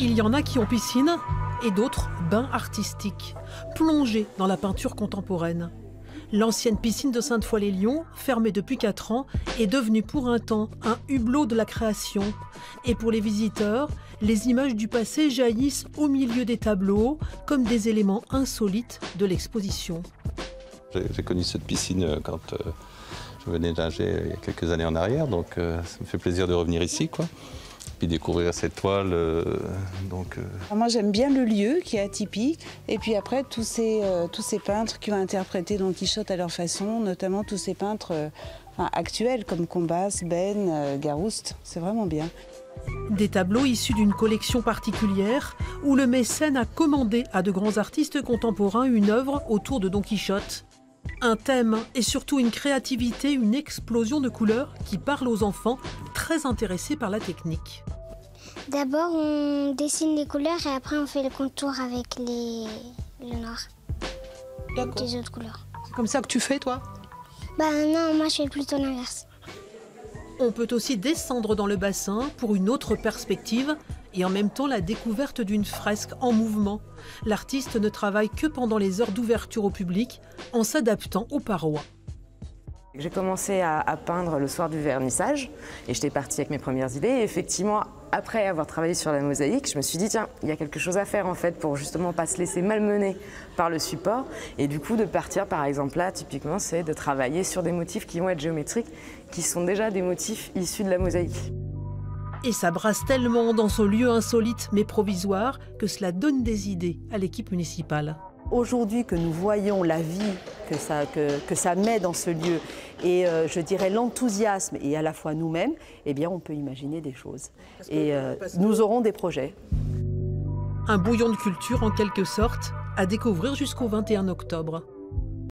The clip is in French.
Il y en a qui ont piscine et d'autres bains artistiques, plongés dans la peinture contemporaine. L'ancienne piscine de Sainte-Foy-les-Lyons, fermée depuis 4 ans, est devenue pour un temps un hublot de la création. Et pour les visiteurs, les images du passé jaillissent au milieu des tableaux comme des éléments insolites de l'exposition. J'ai connu cette piscine quand je venais nager il y a quelques années en arrière, donc ça me fait plaisir de revenir ici, quoi. Puis découvrir cette toile. Moi j'aime bien le lieu qui est atypique et puis après tous ces peintres qui ont interprété Don Quichotte à leur façon, notamment tous ces peintres actuels comme Combas, Ben, Garouste, c'est vraiment bien. Des tableaux issus d'une collection particulière où le mécène a commandé à de grands artistes contemporains une œuvre autour de Don Quichotte. Un thème et surtout une créativité, une explosion de couleurs qui parle aux enfants très intéressés par la technique. D'abord, on dessine les couleurs et après on fait le contour avec le noir. D'accord. Des autres couleurs. C'est comme ça que tu fais, toi? Bah non, moi je fais plutôt l'inverse. On peut aussi descendre dans le bassin pour une autre perspective et en même temps la découverte d'une fresque en mouvement. L'artiste ne travaille que pendant les heures d'ouverture au public en s'adaptant aux parois. J'ai commencé à peindre le soir du vernissage et j'étais partie avec mes premières idées. Et effectivement, après avoir travaillé sur la mosaïque, je me suis dit tiens, il y a quelque chose à faire en fait pour justement pas se laisser malmener par le support. Et du coup, de partir par exemple là, typiquement, c'est de travailler sur des motifs qui vont être géométriques, qui sont déjà des motifs issus de la mosaïque. Et ça brasse tellement dans ce lieu insolite mais provisoire que cela donne des idées à l'équipe municipale. Aujourd'hui que nous voyons la vie que ça met dans ce lieu et je dirais l'enthousiasme et à la fois nous-mêmes, eh bien on peut imaginer des choses. Nous aurons des projets. Un bouillon de culture en quelque sorte à découvrir jusqu'au 21 octobre.